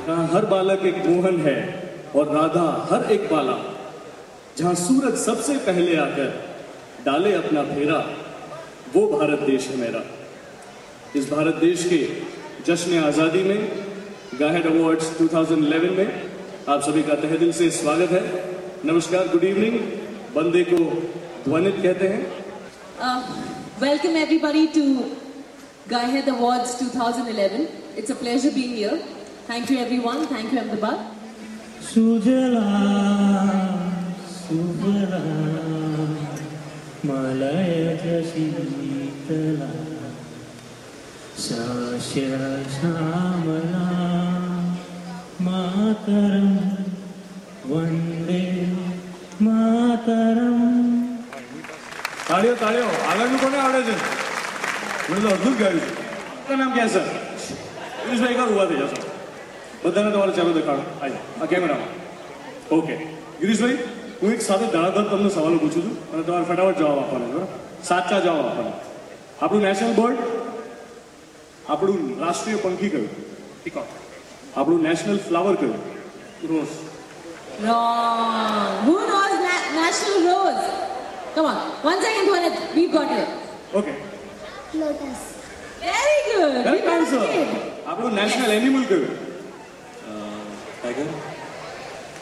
जहाँ हर बालक एक मोहन है और राधा हर एक बाला, जहाँ सूरज सबसे पहले आकर डाले अपना फेरा, वो भारत देश है मेरा। इस भारत देश के जश्न आज़ादी में गाहेड अवार्ड्स 2011 में आप सभी का तहे दिल से स्वागत है। नमस्कार, गुड इवनिंग। बंदे को ध्वनित कहते हैं। Welcome everybody to Gahead Awards 2011. It's a pleasure being here. Thank you everyone. Thank you Ahmedabad. Sujala, Subala, Malaya Jasitala, Sasya Shamala, Mataram, Vande Mataram. तालियों तालियों आगे भी कोने आवड़े थे मुझे तो अद्भुत गाड़ी क्या नाम क्या है सर इस भाई का हुआ था जैसा बदलने तुम्हारे चैनल दिखाओ आइए कैमरा ओके गिरीश भाई હું એક સાથે ધડાધડ તમને સવાલો પૂછું છું અને તમારે ફટાફટ જવાબ આપવાનો છે બરાબર સાચા જવાબ આપવાનો આપણું નેશનલ બર્ડ આપણું રાષ્ટ્રીય પંખી કયું પીકોક આપણું નેશનલ ફ્લાવર કયું rose Wrong. Who knows National Rose? Come on. 1 second, Dhwanit. We've got it. Okay. Lotus. Very good. Correct answer. આપણું નેશનલ એનિમલ કયું टाइगर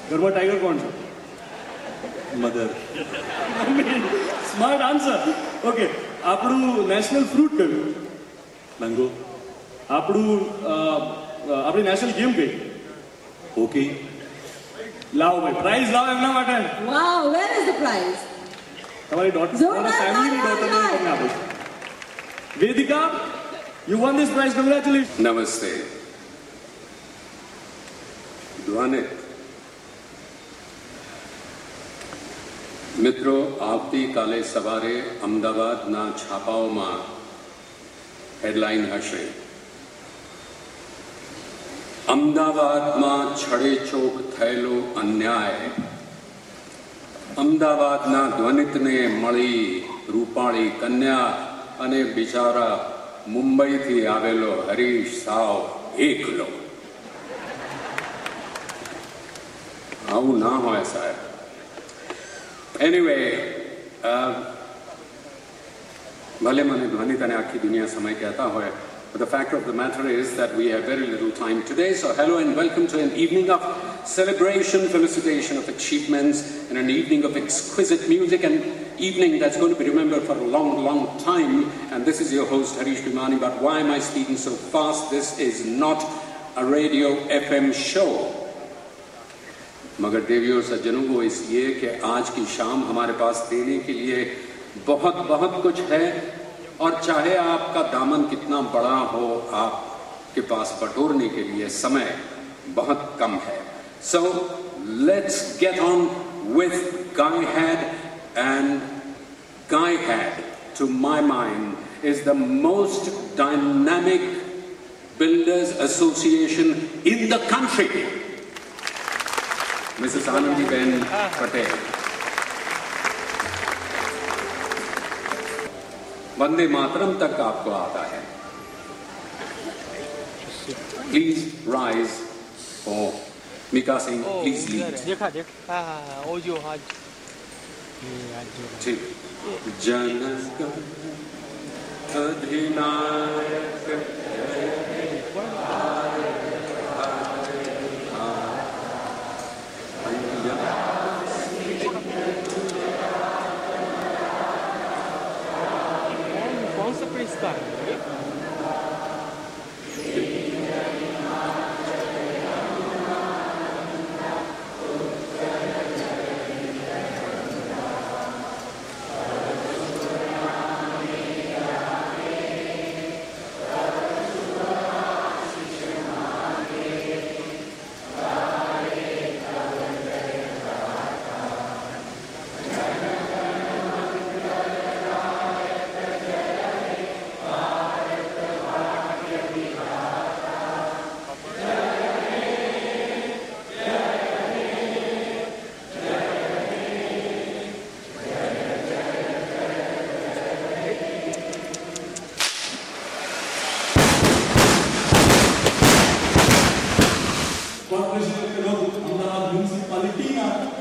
ઘરમાં ટાઈગર કોણ છે मदर સ્માર્ટ આન્સર ઓકે આપણું નેશનલ ફ્રૂટ કયું mango આપણી national game કઈ hockey લાવો ભાઈ પ્રાઇઝ લાવો એમના માટે Wow. Where is the prize? તમારી ડોટર Zola, ફેમિલીની Zola, ડોટરને Zola. તમને આપું છું Vedika you won this prize congratulation नमस्ते ध्वनित મિત્રો આવતીકાલે સવારે અમદાવાદના છાપાઓમાં હેડલાઇન હશે અમદાવાદમાં છડેચોક થયેલો અન્યાય અમદાવાદના ધ્વનિતને મળી રૂપાળી કન્યા અને બિચારા મુંબઈથી આવેલો હરીશ સાવ એકલો આવું ના હોય સાહેબ Anyway, भले मने ध्वनि तने आखी दुनिया समय कहता है, but the fact of the matter is that we have very little time today. So hello and welcome to an evening of celebration, felicitation of achievements, and an evening of exquisite music, an evening that's going to be remembered for a long, long time. And this is your host Harish Bhimani. But why am I speaking so fast? This is not a radio FM show. मगर देवियों और सज्जनों को इसलिए कि आज की शाम हमारे पास देने के लिए बहुत बहुत कुछ है और चाहे आपका दामन कितना बड़ा हो आपके पास बटोरने के लिए समय बहुत कम है so let's get on with Gahead and Gahead to my mind is the most dynamic builders association in the country. Mrs. Anandiben Patel. Vande Mataram तक आपको आता है. Please rise for Mika Singh. Please lead. देखा ओ जो आज ठीक. जनक अधिनायक कौन सा पुरस्कार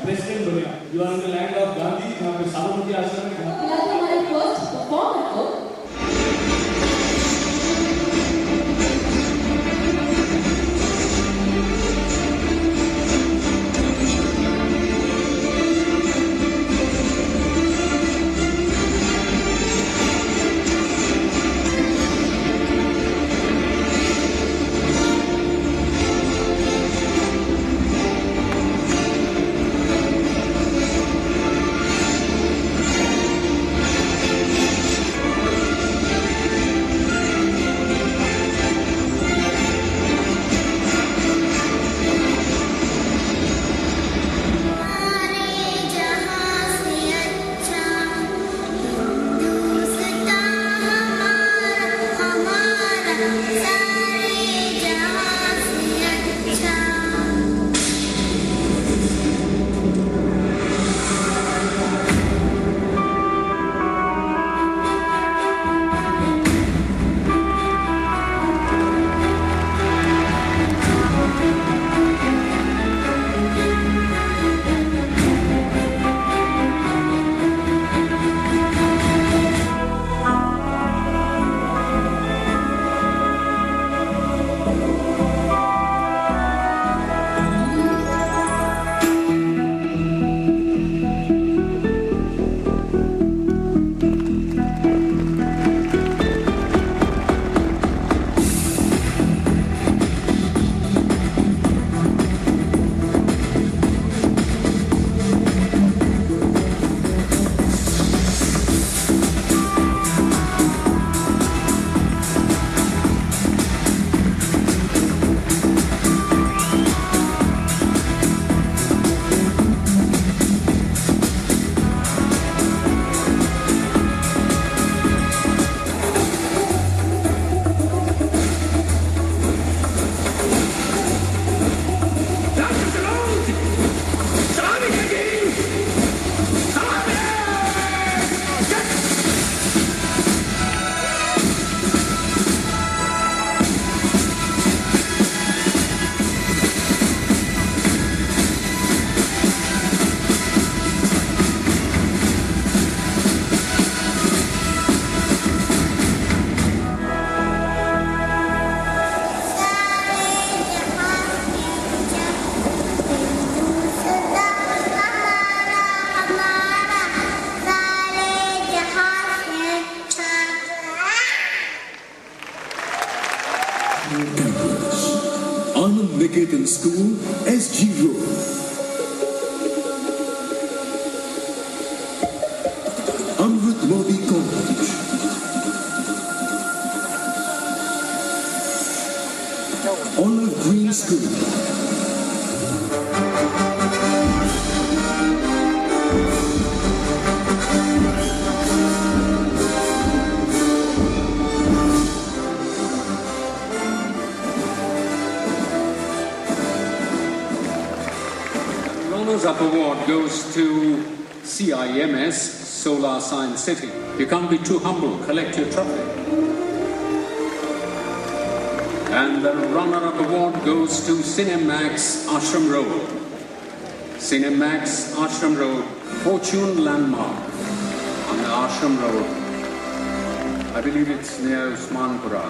प्रेसिडेंट बने you are in the land of Gandhi जहाँ पे साबरमती आश्रम है हमारे फर्स्ट परफॉर्मर को Anand Niketan School, SG Road. Amrit Modi College. Olive Green School. Runners-up award goes to CIMS, Solar Science City. You can't be too humble, collect your trophy. And the runner-up award goes to Cinemax Ashram Road. Cinemax Ashram Road, Fortune Landmark on the Ashram Road. I believe it's near Usmanpura.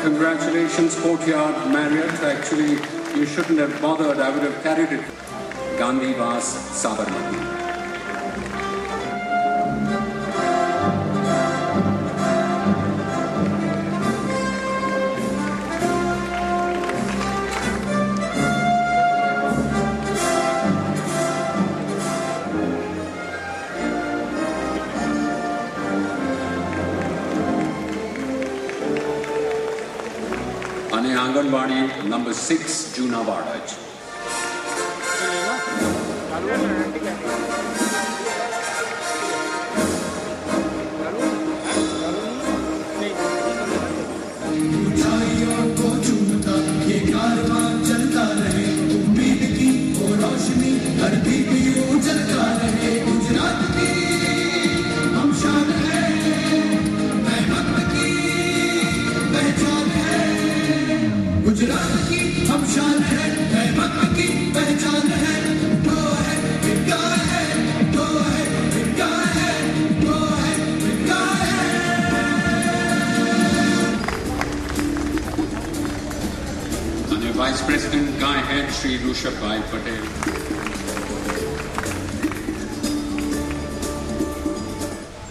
Congratulations, Courtyard Marriott. Actually, you shouldn't have bothered. I would have carried it. Gandhi Vas, Sabarmati. અને આંગણવાડી number 6 જૂનાવાડા છે. Gujarat Shri Rushabh Bhai Patel.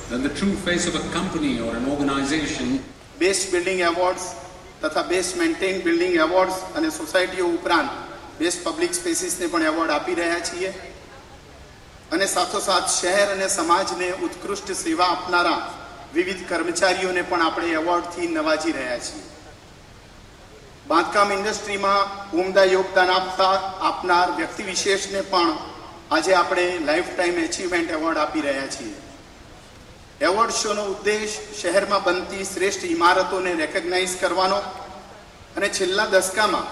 Then the true face of a company or an organization. Best building awards તથા best maintain building awards અને સોસાયટીઓ ઉપરાંત best public સ્પેસીસને પણ award આપી રહ્યા છીએ અને સાથોસાથ શહેર અને સમાજને ઉત્કૃષ્ટ સેવા આપનારા વિવિધ કર્મચારીઓને પણ આપણે એવોર્ડથી નવાજી રહ્યા છીએ. બાંધકામ ઇન્ડસ્ટ્રીમાં ઉમદા યોગદાન આપનાર વ્યક્તિ વિશેષને પણ આજે આપણે લાઈફ ટાઈમ એચિવમેન્ટ એવોર્ડ આપી રહ્યા છીએ. એવોર્ડ શોનો ઉદ્દેશ શહેરમાં બનતી શ્રેષ્ઠ ઇમારતોને રેકગ્નાઇઝ કરવાનો અને છેલ્લા દશકામાં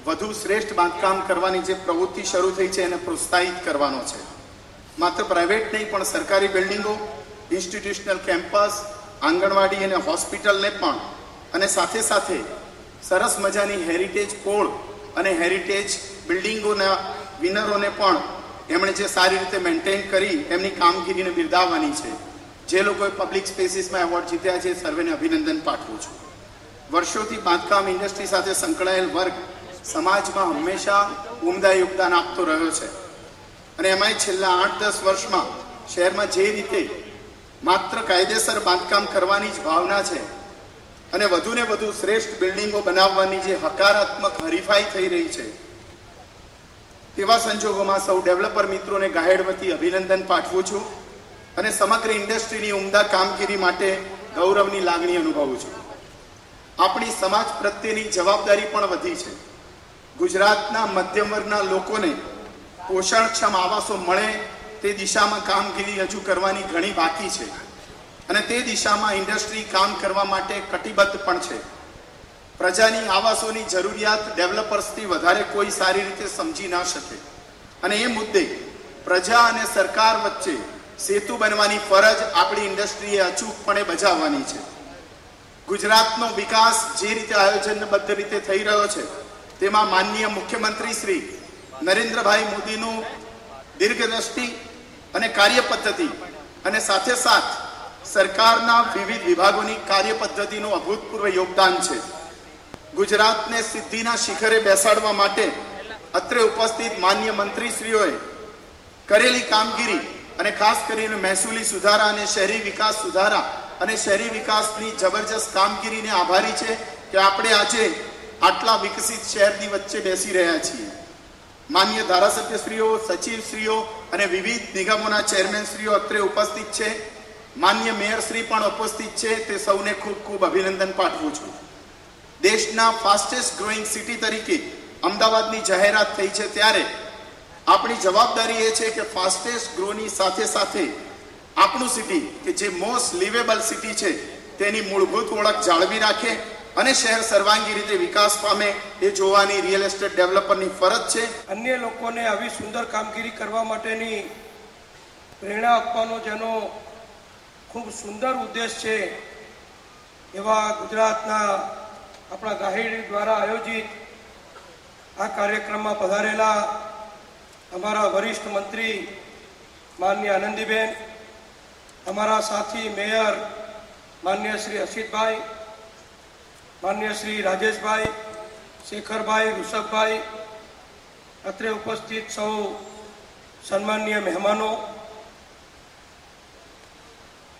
વધુ શ્રેષ્ઠ બાંધકામ કરવાની જે પ્રવૃત્તિ શરૂ થઈ છે એને પ્રોત્સાહિત કરવાનો છે. માત્ર પ્રાઇવેટ નહીં પણ સરકારી બિલ્ડિંગો, ઇન્સ્ટિટ્યુશનલ કેમ્પસ, આંગણવાડી અને હોસ્પિટલને પણ અને સાથે સાથે સરસ મજાની હેરિટેજ કોડ અને હેરિટેજ બિલ્ડિંગોના વિનરોને પણ એમણે જે સારી રીતે મેન્ટેન કરી એમની કામગીરીને બિરદાવવાની છે. જે લોકોએ પબ્લિક સ્પેસીસમાં એવોર્ડ જીત્યા છે સર્વેને અભિનંદન પાઠવું છું. વર્ષોથી બાંધકામ ઇન્ડસ્ટ્રી સાથે સંકળાયેલ વર્ગ સમાજમાં હંમેશા ઉમદા યોગદાન આપતો રહ્યો છે અને એમાંય છેલ્લા 8-10 વર્ષમાં શહેરમાં જે રીતે માત્ર કાયદેસર બાંધકામ કરવાની જ ભાવના છે અને વધુને વધુ શ્રેષ્ઠ બિલ્ડિંગો બનાવવાની જે હકારાત્મક હરીફાઈ થઈ રહી છે તેવા સંજોગોમાં સૌ ડેવલપર મિત્રોને ગાહેડ વતી અભિનંદન પાઠવું છું અને સમગ્ર ઇન્ડસ્ટ્રીની ઉમદા કામગીરી માટે ગૌરવની લાગણી અનુભવું છું. આપણી સમાજ પ્રત્યેની જવાબદારી પણ વધી છે. ગુજરાતના મધ્યમ વર્ગના લોકોને પોષણક્ષમ આવાસો મળે તે દિશામાં કામગીરી હજુ કરવાની ઘણી બાકી છે અને તે દિશામાં ઇન્ડસ્ટ્રી કામ કરવા માટે કટિબદ્ધ પણ છે. પ્રજાની આવાસોની જરૂરિયાત ડેવલપર્સથી વધારે કોઈ સારી રીતે સમજી ન શકે અને એ મુદ્દે પ્રજા અને સરકાર વચ્ચે સેતુ બનવાની ફરજ આપણી ઇન્ડસ્ટ્રીએ અચૂકપણે બજાવવાની છે. ગુજરાતનો વિકાસ જે રીતે આયોજનબદ્ધ રીતે થઈ રહ્યો છે તેમાં માનનીય મુખ્યમંત્રી શ્રી નરેન્દ્રભાઈ મોદીનું દીર્ઘદ્રષ્ટિ અને કાર્યપદ્ધતિ અને સાથે સાથ સરકારના વિવિધ વિભાગોની કાર્યપદ્ધતિનું અભૂતપૂર્વ યોગદાન છે. ગુજરાતને સિદ્ધિના શિખરે બેસાડવા માટે અત્રે ઉપસ્થિત માન્ય મંત્રીશ્રીઓએ કરેલી કામગીરી અને ખાસ કરીને મહેસૂલી સુધારા અને શહેરી વિકાસ સુધારા અને શહેરી વિકાસની જબરજસ્ત કામગીરીને આભારી છે કે આપણે આજે આટલા વિકસિત શહેરની વચ્ચે બેસી રહ્યા છીએ. માન્ય ધારાસભ્યશ્રીઓ, સચિવશ્રીઓ અને વિવિધ નિગમોના ચેરમેનશ્રીઓ અત્રે ઉપસ્થિત છે. માન્ય મેયરશ્રી પણ ઉપસ્થિત છે. તે સૌને ખૂબ ખૂબ અભિનંદન પાઠવું છું. દેશના ફાસ્ટેસ્ટ ગ્રોઈંગ સિટી તરીકે અમદાવાદની જાહેરાત થઈ છે ત્યારે આપણી જવાબદારી એ છે કે ફાસ્ટેસ્ટ ગ્રોની સાથે સાથે આપણું સિટી કે જે મોસ્ટ લિવેબલ સિટી છે તેની મૂળભૂત ઓળખ જાળવી રાખે અને શહેર સર્વાંગી રીતે વિકાસ પામે એ જોવાની રિયલ એસ્ટેટ ડેવલપરની ફરજ છે. અન્ય લોકોને આવી સુંદર કામગીરી કરવા માટેની પ્રેરણા આપવાનો જેનો ખૂબ સુંદર ઉદ્દેશ છે એવા ગુજરાતના આપણા ગાહેડી દ્વારા આયોજિત આ કાર્યક્રમમાં પધારેલા અમારા વરિષ્ઠ મંત્રી માનનીય આનંદીબેન, અમારા સાથી મેયર માનનીય શ્રી અસિતભાઈ, માનનીય શ્રી રાજેશભાઈ, શેખરભાઈ, ઋષભભાઈ, અત્રે ઉપસ્થિત સૌ સન્માનીય મહેમાનો,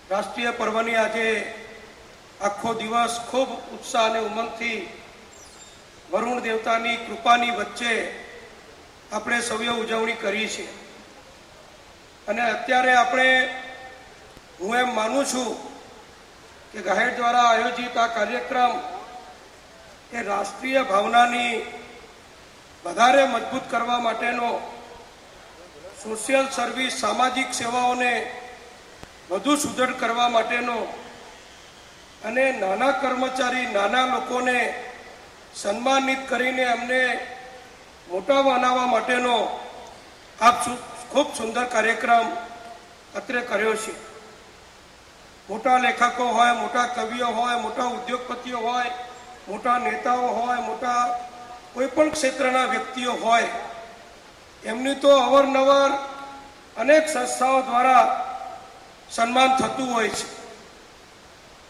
રાષ્ટ્રીય પર્વની આજે આખો દિવસ ખૂબ ઉત્સાહ અને ઉમંગથી વરુણ દેવતાની કૃપાની વચ્ચે આપણે સૌએ ઉજવણી કરી છે અને અત્યારે આપણે હું એમ માનું છું કે ગાહેડ દ્વારા આયોજિત આ કાર્યક્રમ એ રાષ્ટ્રીય ભાવનાની વધારે મજબૂત કરવા માટેનો, સોશિયલ સર્વિસ સામાજિક સેવાઓને વધુ સુદૃઢ કરવા માટેનો અને નાના કર્મચારી નાના લોકોને સન્માનિત કરીને એમને મોટા બનાવવા માટેનો આ ખૂબ સુંદર કાર્યક્રમ અત્રે કર્યો છે. મોટા લેખકો હોય, મોટા કવિઓ હોય, મોટા ઉદ્યોગપતિઓ હોય, મોટા નેતાઓ હોય, મોટા કોઈ પણ ક્ષેત્રના વ્યક્તિઓ હોય, એમની તો અવારનવાર અનેક સંસ્થાઓ દ્વારા સન્માન થતું હોય છે.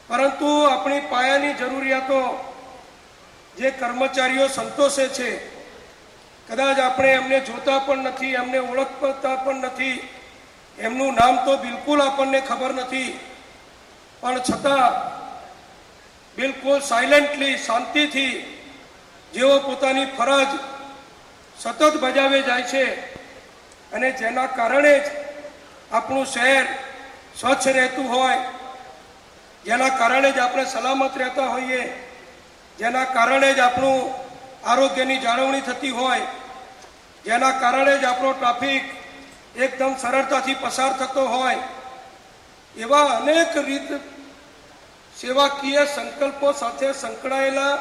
પરંતુ આપણી પાયાની જરૂરિયાતો જે કર્મચારીઓ સંતોષે છે કદાચ આપણે એમને જોતા પણ નથી, એમને ઓળખતા પણ નથી, એમનું નામ તો બિલકુલ આપણને ખબર નથી, પણ છતાં બિલકુલ સાયલેન્ટલી, શાંતિથી જેઓ પોતાની ફરજ સતત બજાવે જાય છે અને જેના કારણે જ આપણું શહેર સ્વચ્છ રહેતું હોય, જેના કારણે જ આપણે સલામત રહેતા હોઈએ, જેના કારણે જ આપણું આરોગ્યની જાળવણી થતી હોય, જેના કારણે જ આપણો ટ્રાફિક એકદમ સરળતાથી પસાર થતો હોય, એવા અનેક રીત સેવાકીય સંકલ્પો સાથે સંકળાયેલા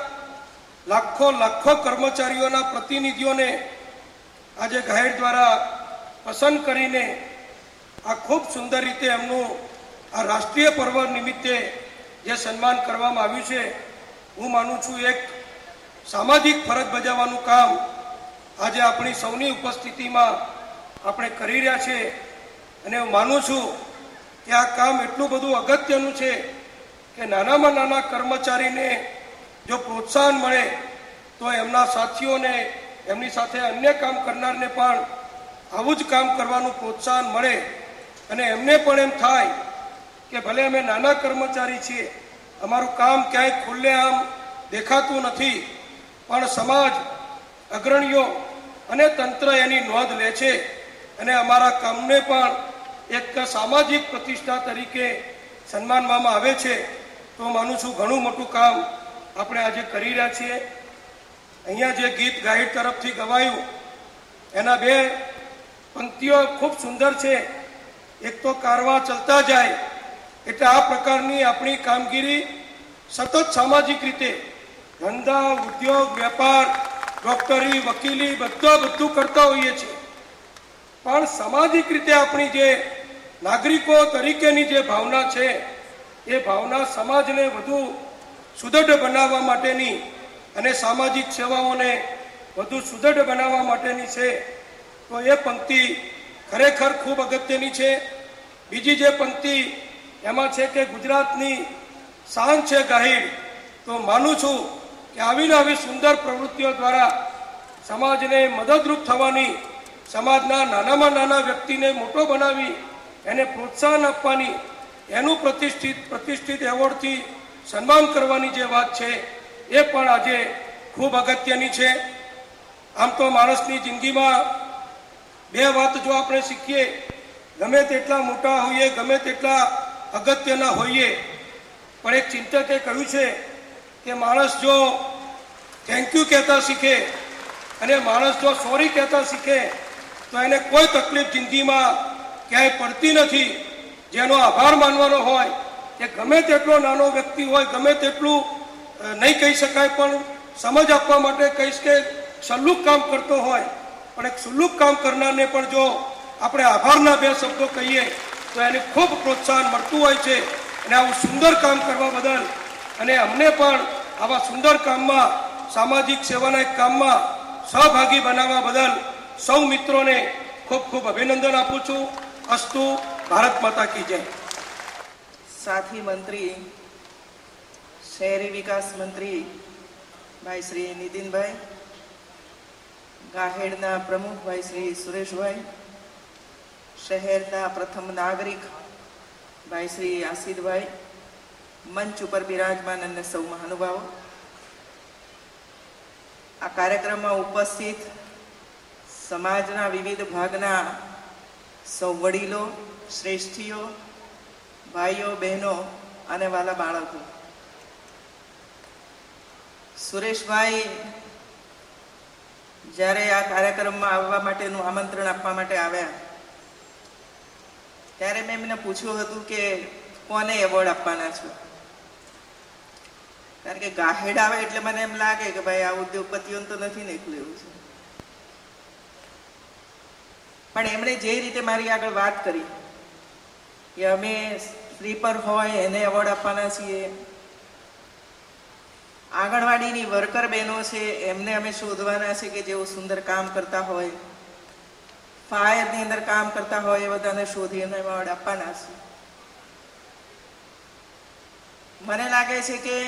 લાખો કર્મચારીઓના પ્રતિનિધિઓને આજે ગાઈડ દ્વારા પસંદ કરીને આ ખૂબ સુંદર રીતે એમનું આ રાષ્ટ્રીય પર્વ નિમિત્તે જે સન્માન કરવામાં આવ્યું છે, હું માનું છું એક સામાજિક ફરજ બજાવવાનું કામ આજે આપણી સૌની ઉપસ્થિતિમાં આપણે કરી રહ્યા છીએ. અને હું માનું છું કે આ કામ એટલું બધું અગત્યનું છે કે નાનામાં નાના કર્મચારીને જો પ્રોત્સાહન મળે તો એમના સાથીઓને, એમની સાથે અન્ય કામ કરનારને પણ આવું જ કામ કરવાનું પ્રોત્સાહન મળે અને એમને પણ એમ થાય કે ભલે અમે નાના કર્મચારી છીએ, અમારું કામ ક્યાંય ખુલ્લેઆમ દેખાતું નથી, પણ સમાજ, અગ્રણીઓ અને તંત્ર એની નોંધ લે છે અને અમારા કામને પણ એક સામાજિક પ્રતિષ્ઠા તરીકે સન્માનવામાં આવે છે. તો માનું છું ઘણું મોટું કામ આપણે આજે કરી રહ્યા છીએ. અહીંયા જે ગીત ગાઈડ તરફથી ગવાયું એના બે પંક્તિઓ ખૂબ સુંદર છે. એક તો કારવા ચલતા જાય, એટલે આ પ્રકારની આપણી કામગીરી સતત સામાજિક રીતે ધંધા, ઉદ્યોગ, વેપાર, ડોક્ટરી, વકીલી બધું કરતા હોઈએ છીએ, પણ સામાજિક રીતે આપણી જે નાગરિકો તરીકેની જે ભાવના છે એ ભાવના સમાજને વધુ સુદૃઢ બનાવવા માટેની અને સામાજિક સેવાઓને વધુ સુદૃઢ બનાવવા માટેની છે. તો એ પંક્તિ ખરેખર ખૂબ અગત્યની છે. બીજી જે પંક્તિ એમાં છે કે ગુજરાતની શાન છે ગાઈડ. તો માનું છું કે આવીને આવી સુંદર પ્રવૃત્તિઓ દ્વારા સમાજને મદદરૂપ થવાની, સમાજના નાનામાં નાના વ્યક્તિને મોટો બનાવી એને પ્રોત્સાહન આપવાની, એનું પ્રતિષ્ઠિત એવોર્ડથી સન્માન કરવાની જે વાત છે એ પણ આજે ખૂબ અગત્યની છે. આમ તો માણસની જિંદગીમાં બે વાત જો આપણે શીખીએ, ગમે તેટલા મોટા હોઈએ, ગમે તેટલા અગત્યના હોઈએ, પણ એક ચિંતકે કહ્યું છે કે માણસ જો થેન્ક યુ કહેતા શીખે અને માણસ જો સોરી કહેતા શીખે તો એને કોઈ તકલીફ જિંદગીમાં ક્યાંય પડતી નથી. જેનો આભાર માનવાનો હોય કે ગમે તેટલો નાનો વ્યક્તિ હોય, ગમે તેટલું નહીં કહી શકાય પણ સમજ આપવા માટે કહીશ કે સલ્લુક કામ કરતો હોય, પણ એક સુલ્લુક કામ કરનારને પણ જો આપણે આભારના બે શબ્દો કહીએ તો એને ખૂબ પ્રોત્સાહન મળતું હોય છે. અને આવું સુંદર કામ કરવા બદલ અને અમને પણ આવા સુંદર કામમાં, સામાજિક સેવાના એક કામમાં સહભાગી બનાવવા બદલ સૌ મિત્રોને ખૂબ ખૂબ અભિનંદન આપું છું. અસ્તુ. ભારત માતા કી જય. સાથી મંત્રી, શહેરી વિકાસ મંત્રી ભાઈ શ્રી નીતિનભાઈ, ગાહેડના પ્રમુખ ભાઈ શ્રી સુરેશભાઈ, શહેરના પ્રથમ નાગરિક ભાઈ શ્રી આસિદભાઈ, મંચ ઉપર બિરાજમાન અને સૌ મહાનુભાવો, આ કાર્યક્રમમાં ઉપસ્થિત સમાજના વિવિધ ભાગના સૌ વડીલો, શ્રેષ્ઠીઓ, ભાઈઓ, બહેનો અને વાલા બાળકો, સુરેશભાઈ જ્યારે આ કાર્યક્રમમાં આવવા માટેનું આમંત્રણ આપવા માટે આવ્યા ત્યારે મેં એમને પૂછ્યું હતું કે કોને એવોર્ડ આપવાના છો, કારણ કે ગાહેડ આવે એટલે મને એમ લાગે કે ભાઈ આ ઉદ્યોગપતિઓને તો નથી નીકળ્યું એવું છે. પણ એમણે જે રીતે મારી આગળ વાત કરી કે અમે સ્લીપર હોય એને એવોર્ડ આપવાના છીએ, આંગણવાડીની વર્કર બહેનો છે એમને અમે શોધવાના છે કે જેઓ સુંદર કામ કરતા હોય, ફાયરની અંદર કામ કરતા હોય એ બધાને શોધી એને એવોર્ડ આપવાના છે. મને લાગે છે કે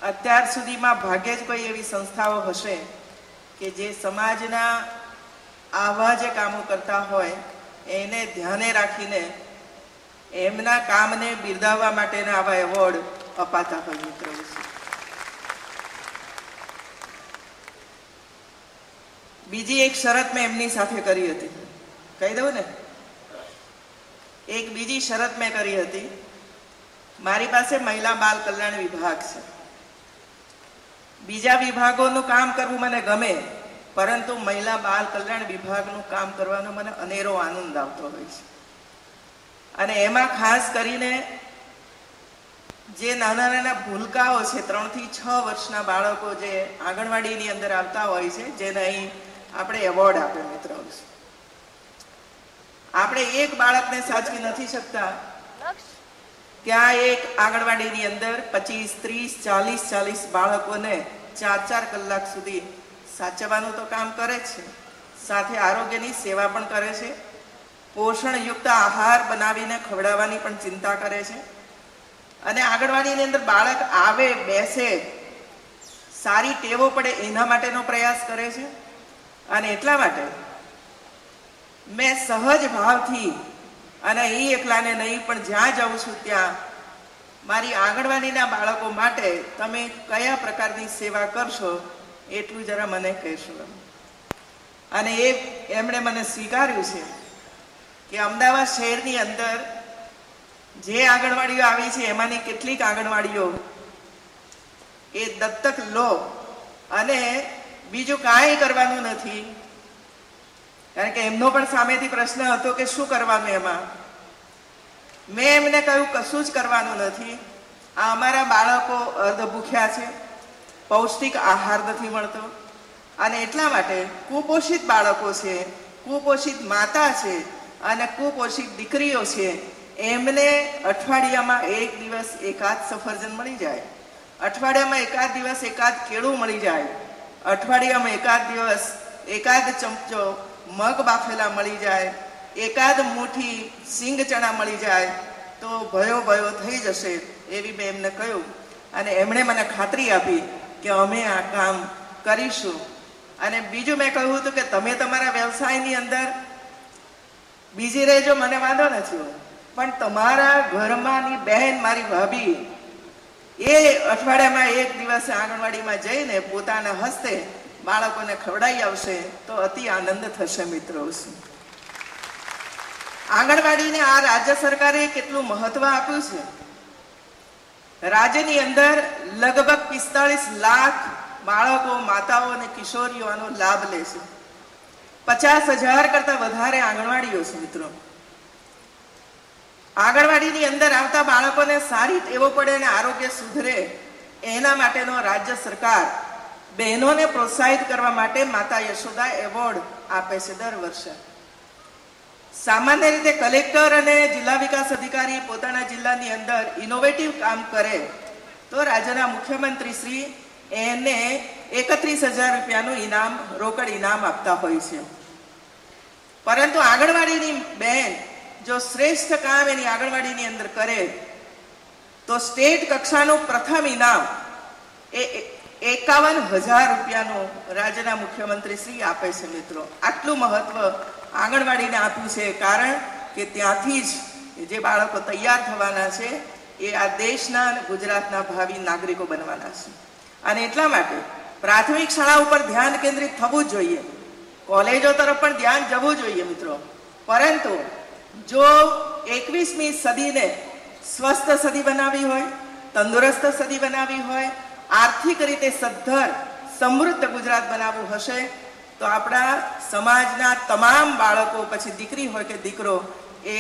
અત્યાર સુધીમાં ભાગ્યે જ કોઈ એવી સંસ્થાઓ હશે કે જે સમાજના આવા જે કામો કરતા હોય એને ધ્યાને રાખીને એમના કામને બિરદાવવા માટેના આવા એવોર્ડ અપાતા હોય મિત્રો. બીજી એક શરત મેં એમની સાથે કરી હતી, કહી દઉં ને. એક બીજી શરત મેં કરી હતી, મારી પાસે મહિલા બાલ કલ્યાણ વિભાગ છે. બીજા વિભાગોનું કામ કરવું મને ગમે, પરંતુ મહિલા બાલ કલ્યાણ વિભાગનું કામ કરવાનો મને અનેરો આનંદ આવતો હોય છે. અને એમાં ખાસ કરીને જે નાના નાના ભૂલકાઓ છે, 3 થી 6 વર્ષના બાળકો જે આંગણવાડીની અંદર આવતા હોય છે, જેને અહીં આપણે એવોર્ડ આપે મિત્રો. આપણે એક બાળકને સાચવી નથી શકતા, ત્યાં એક આંગણવાડીની અંદર 25, 30, 40 બાળકોને 4 કલાક સુધી સાચવવાનું તો કામ કરે છે, સાથે આરોગ્યની સેવા પણ કરે છે, પોષણયુક્ત આહાર બનાવીને ખવડાવવાની પણ ચિંતા કરે છે. અને આંગણવાડીની અંદર બાળક આવે, બેસે, સારી ટેવો પડે એના માટેનો પ્રયાસ કરે છે. અને એટલા માટે મેં સહજ ભાવથી, અને અહીં એકલાને નહીં પણ જ્યાં જાઉં છું ત્યાં મારી આંગણવાડીના બાળકો માટે તમે કયા પ્રકારની સેવા કરશો એટલું જરા મને કહેશો. અને એમણે મને સ્વીકાર્યું છે કે અમદાવાદ શહેરની અંદર જે આંગણવાડીઓ આવી છે એમાંની કેટલીક આંગણવાડીઓ એ દત્તક લો અને બીજું કાંઈ કરવાનું નથી. કારણ કે એમનો પણ સામેથી પ્રશ્ન હતો કે શું કરવાનું એમાં. મેં એમને કહ્યું કશું જ કરવાનું નથી. આ અમારા બાળકો અર્ધ ભૂખ્યા છે, પૌષ્ટિક આહાર નથી મળતો, અને એટલા માટે કુપોષિત બાળકો છે, કુપોષિત માતા છે અને કુપોષિત દીકરીઓ છે, એમને અઠવાડિયામાં એક દિવસ એકાદ સફરજન મળી જાય, અઠવાડિયામાં એકાદ દિવસ એકાદ કેળું મળી જાય, અઠવાડિયામાં એકાદ દિવસ એકાદ ચમચો મગ બાફેલા મળી જાય, એકાદ મુઠ્ઠી સિંગ ચણા મળી જાય તો ભયો થઈ જશે એવી મેં એમને કહ્યું. અને એમણે મને ખાતરી આપી કે અમે આ કામ કરીશું. અને બીજું મેં કહ્યું હતું કે તમે તમારા વ્યવસાયની અંદર બીજી રહેજો, મને વાંધો નથી, પણ તમારા ઘરમાંની બહેન, મારી ભાભી, એ અઠવાડિયામાં એક દિવસ આંગણવાડીમાં જઈને પોતાના હસ્તે બાળકોને ખવડાવી આવશે તો અતિ આનંદ થશે મિત્રો. આંગણવાડીને આ રાજ્ય સરકારે કેટલું મહત્વ આપ્યું છે. રાજ્યની અંદર લગભગ 45 લાખ બાળકો, માતાઓ અને કિશોરીઓ આનો લાભ લે છે. 50,000 કરતા વધારે આંગણવાડીઓ છે મિત્રો. આંગણવાડીની અંદર આવતા બાળકોને સારી ટેવો પડે અને આરોગ્ય સુધરે એના માટેનો રાજ્ય સરકાર બહેનોને પ્રોત્સાહિત કરવા માટે માતા યશોદા એવોર્ડ આપે છે દર વર્ષે. સામાન્ય રીતે કલેક્ટર અને જિલ્લા વિકાસ અધિકારી પોતાના જિલ્લાની અંદર ઇનોવેટિવ કામ કરે તો રાજ્યના મુખ્યમંત્રી શ્રી એને 31,000 રૂપિયાનું ઇનામ, રોકડ ઇનામ આપતા હોય છે. પરંતુ આંગણવાડીની બહેન જો શ્રેષ્ઠ કામ એની આંગણવાડીની અંદર કરે તો સ્ટેટ કક્ષાનું પ્રથમ ઇનામ એ 51,000 રૂપિયાનું રાજ્યના મુખ્યમંત્રી શ્રી આપે છે મિત્રો. આટલું મહત્વ આંગણવાડીને આપ્યું છે, કારણ કે ત્યાંથી જ જે બાળકો તૈયાર થવાના છે એ આ દેશના અને ગુજરાતના ભાવિ નાગરિકો બનવાના છે. અને એટલા માટે પ્રાથમિક શાળા ઉપર ધ્યાન કેન્દ્રિત થવું જ જોઈએ, કોલેજો તરફ પણ ધ્યાન જવું જોઈએ મિત્રો. પરંતુ જો 21મી સદીને સ્વસ્થ સદી બનાવી હોય, તંદુરસ્ત સદી બનાવી હોય, આર્થિક રીતે સદ્ધર સમૃદ્ધ ગુજરાત બનાવવું હશે તો આપણા સમાજના તમામ બાળકો, પછી દીકરી હોય કે દીકરો, એ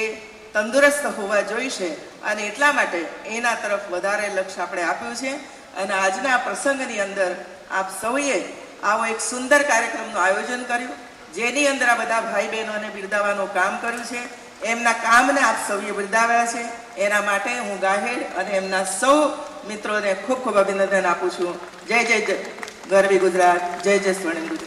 તંદુરસ્ત હોવા જોઈશે. અને એટલા માટે એના તરફ વધારે લક્ષ્ય આપણે આપ્યું છે. અને આજના પ્રસંગની અંદર આપ સૌએ આવો એક સુંદર કાર્યક્રમનું આયોજન કર્યું, જેની અંદર આ બધા ભાઈ બહેનોને બિરદાવવાનું કામ કર્યું છે. એમના કામને આપ સૌએ બિરદાવ્યા છે. એના માટે હું ગાહેડ અને એમના સૌ મિત્રોને ખૂબ ખૂબ અભિનંદન આપું છું. જય જય ગરવી ગુજરાત, જય જય સ્વર્ણિમ ગુજરાત.